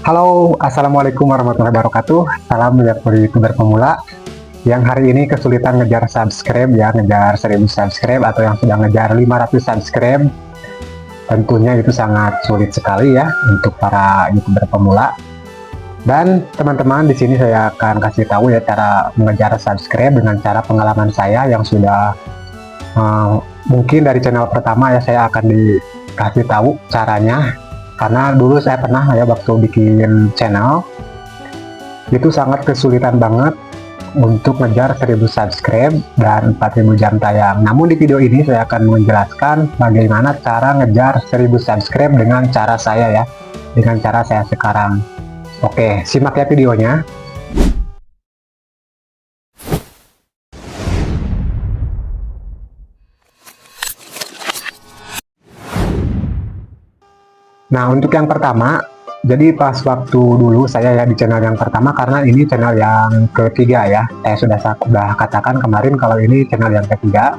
Halo, Assalamualaikum warahmatullahi wabarakatuh. Salam for YouTuber pemula yang hari ini kesulitan ngejar subscribe ya, ngejar 1000 subscribe atau yang sudah ngejar 500 subscribe. Tentunya itu sangat sulit sekali ya untuk para YouTuber pemula. Dan teman-teman, di sini saya akan kasih tahu ya cara mengejar subscribe dengan cara pengalaman saya yang sudah mungkin dari channel pertama ya, saya akan dikasih tahu caranya. Karena dulu saya pernah ya waktu bikin channel itu sangat kesulitan banget untuk ngejar 1000 subscribe dan 4000 jam tayang. Namun di video ini saya akan menjelaskan bagaimana cara ngejar 1000 subscribe dengan cara saya ya, dengan cara saya sekarang. Oke, simak ya videonya. Nah, untuk yang pertama, jadi pas waktu dulu saya ya di channel yang pertama, karena ini channel yang ketiga ya, saya sudah katakan kemarin kalau ini channel yang ketiga.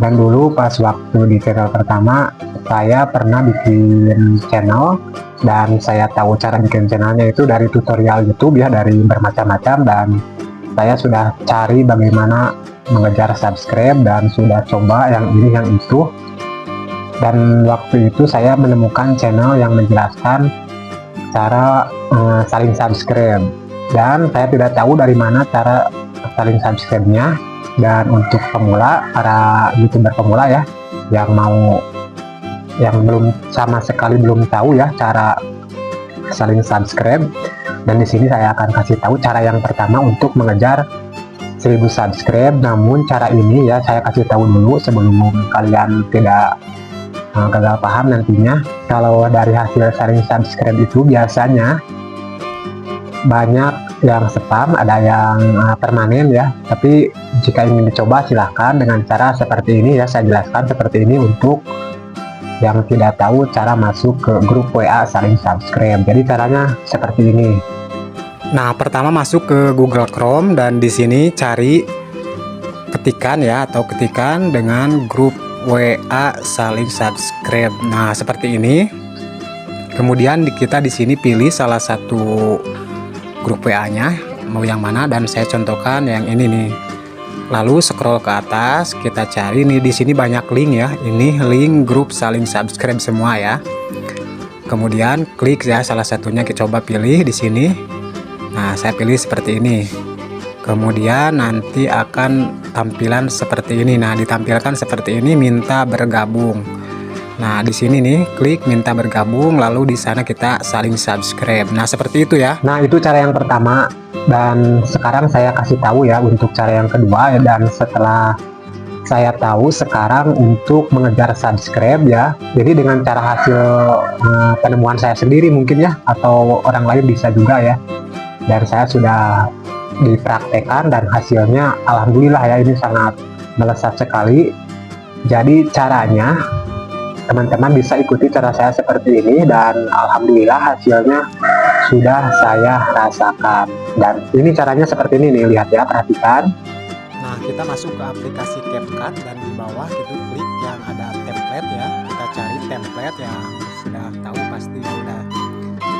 Dan dulu pas waktu di channel pertama, saya pernah bikin channel dan saya tahu cara bikin channelnya itu dari tutorial YouTube ya, dari bermacam-macam, dan saya sudah cari bagaimana mengejar subscribe dan sudah coba yang ini yang itu. Dan waktu itu saya menemukan channel yang menjelaskan cara saling subscribe, dan saya tidak tahu dari mana cara saling subscribe-nya. Dan untuk pemula, para YouTuber pemula ya, yang belum sama sekali belum tahu ya cara saling subscribe, dan di sini saya akan kasih tahu cara yang pertama untuk mengejar 1000 subscribe. Namun cara ini ya saya kasih tahu dulu sebelum kalian tidak gagal paham nantinya. Kalau dari hasil saling subscribe itu biasanya banyak yang spam, ada yang permanen ya. Tapi jika ingin dicoba silahkan dengan cara seperti ini ya, saya jelaskan seperti ini untuk yang tidak tahu cara masuk ke grup WA saling subscribe. Jadi caranya seperti ini. Nah, pertama masuk ke Google Chrome dan di sini cari ketikan dengan grup WA saling subscribe. Nah, seperti ini. Kemudian kita di sini pilih salah satu grup WA-nya, mau yang mana, dan saya contohkan yang ini nih. Lalu scroll ke atas, kita cari nih, di sini banyak link ya. Ini link grup saling subscribe semua ya. Kemudian klik ya salah satunya, kita coba pilih di sini. Nah, saya pilih seperti ini. Kemudian nanti akan tampilan seperti ini. Nah, ditampilkan seperti ini, minta bergabung. Nah, di sini nih klik minta bergabung, lalu di sana kita saling subscribe. Nah, seperti itu ya. Nah, itu cara yang pertama, dan sekarang saya kasih tahu ya untuk cara yang kedua ya. Dan setelah saya tahu sekarang untuk mengejar subscribe ya, jadi dengan cara hasil penemuan saya sendiri mungkin ya, atau orang lain bisa juga ya, dan saya sudah dipraktekkan dan hasilnya alhamdulillah ya, ini sangat melesat sekali. Jadi caranya teman-teman bisa ikuti cara saya seperti ini, dan alhamdulillah hasilnya sudah saya rasakan. Dan ini caranya seperti ini nih, lihat ya, perhatikan. Nah, kita masuk ke aplikasi CapCut dan di bawah itu klik yang ada template ya, kita cari template yang sudah tahu pasti sudah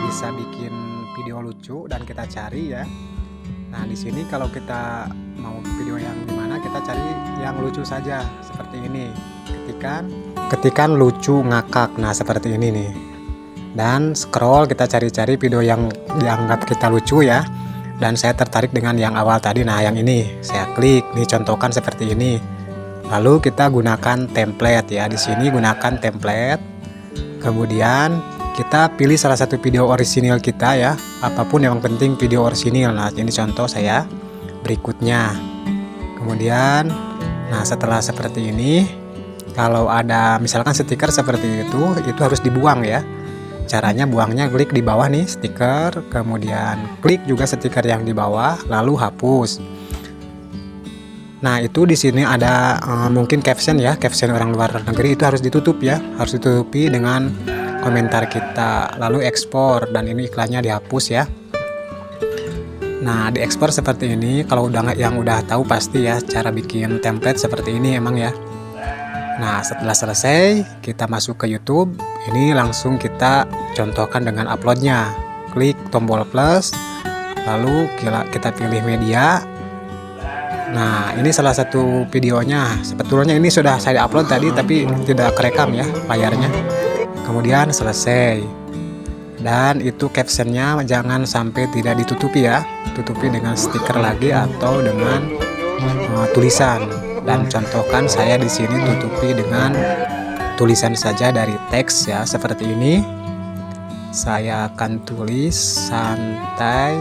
bisa bikin video lucu, dan kita cari ya. Nah, di sini kalau kita mau video yang dimana, kita cari yang lucu saja seperti ini. Ketikan lucu ngakak. Nah, seperti ini nih. Dan scroll, kita cari-cari video yang dianggap kita lucu ya. Dan saya tertarik dengan yang awal tadi. Nah, yang ini saya klik, dicontohkan seperti ini. Lalu kita gunakan template ya. Di sini gunakan template. Kemudian kita pilih salah satu video orisinil kita ya, apapun yang penting video orisinil. Nah, ini contoh saya berikutnya. Kemudian, nah setelah seperti ini, kalau ada misalkan stiker seperti itu harus dibuang ya. Caranya buangnya klik di bawah nih stiker, kemudian klik juga stiker yang di bawah, lalu hapus. Nah, itu di sini ada mungkin caption ya, caption orang luar negeri itu harus ditutup ya, harus ditutupi dengan komentar kita, lalu ekspor, dan ini iklannya dihapus ya. Nah, diekspor seperti ini. Kalau yang udah tahu pasti ya cara bikin template seperti ini emang ya. Nah, setelah selesai kita masuk ke YouTube, Ini langsung kita contohkan dengan uploadnya. Klik tombol plus, lalu kita pilih media. Nah, ini salah satu videonya. Sebetulnya ini sudah saya upload tadi, tapi tidak kerekam ya layarnya. Kemudian selesai. Dan itu captionnya jangan sampai tidak ditutupi ya. Tutupi dengan stiker lagi atau dengan tulisan. Dan contohkan saya di sini tutupi dengan tulisan saja dari teks ya, seperti ini. Saya akan tulis santai.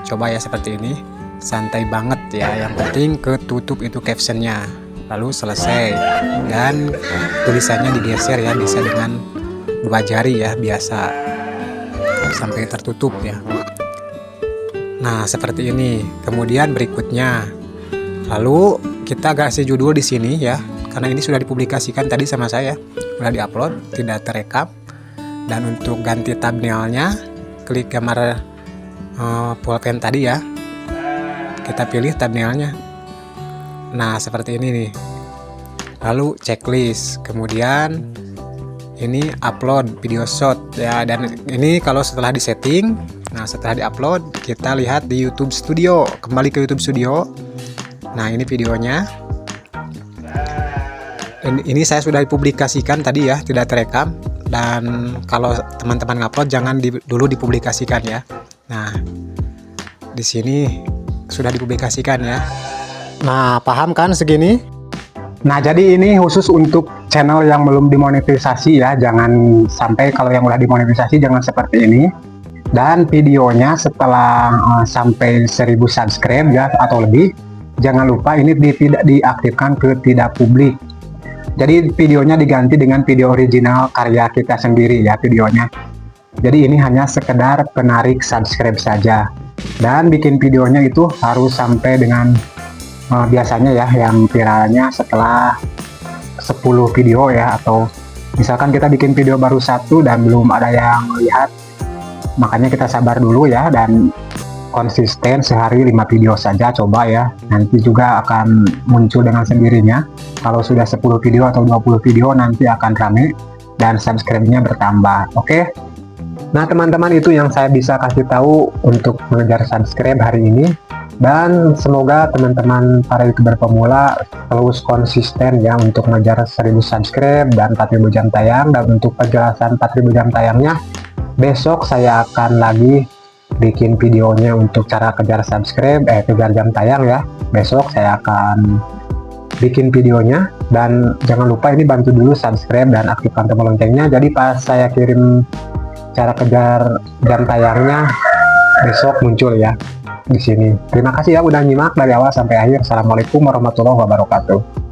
Coba ya seperti ini. Santai banget ya, yang penting ketutup itu captionnya, lalu selesai. Dan tulisannya digeser ya, bisa dengan 2 jari ya, biasa sampai tertutup ya. Nah seperti ini. Kemudian berikutnya, lalu kita kasih judul di sini ya, karena ini sudah dipublikasikan tadi sama saya, sudah diupload, tidak terekam. Dan untuk ganti thumbnailnya, klik gambar pulpen tadi ya, kita pilih thumbnailnya. Nah seperti ini nih. Lalu checklist, kemudian ini upload video shot ya. Dan ini kalau setelah disetting, nah setelah diupload, kita lihat di YouTube Studio. Kembali ke YouTube Studio. Nah ini videonya. Dan ini saya sudah dipublikasikan tadi ya, tidak terekam. Dan kalau teman-teman ngupload jangan dulu dipublikasikan ya. Nah di sini sudah dipublikasikan ya. Nah paham kan segini? Nah jadi ini khusus untuk channel yang belum dimonetisasi ya, jangan sampai kalau yang udah dimonetisasi jangan seperti ini. Dan videonya setelah sampai 1000 subscribe ya atau lebih, jangan lupa ini tidak diaktifkan ke tidak publik. Jadi videonya diganti dengan video original karya kita sendiri ya videonya. Jadi ini hanya sekedar penarik subscribe saja. Dan bikin videonya itu harus sampai dengan biasanya ya yang viralnya setelah 10 video ya, atau misalkan kita bikin video baru 1 dan belum ada yang lihat, makanya kita sabar dulu ya, dan konsisten sehari 5 video saja coba ya, nanti juga akan muncul dengan sendirinya. Kalau sudah 10 video atau 20 video nanti akan rame dan subscribe-nya bertambah. Oke. Nah teman-teman, itu yang saya bisa kasih tahu untuk mengejar subscribe hari ini. Dan semoga teman-teman para youtuber pemula terus konsisten ya untuk mengejar 1000 subscribe dan 4000 jam tayang. Dan untuk penjelasan 4000 jam tayangnya, besok saya akan lagi bikin videonya untuk cara kejar subscribe, kejar jam tayang ya. Besok saya akan bikin videonya. Dan jangan lupa ini bantu dulu subscribe dan aktifkan tombol loncengnya, jadi pas saya kirim cara kejar jam tayangnya besok muncul ya di sini. Terima kasih ya udah nyimak dari awal sampai akhir. Assalamualaikum warahmatullahi wabarakatuh.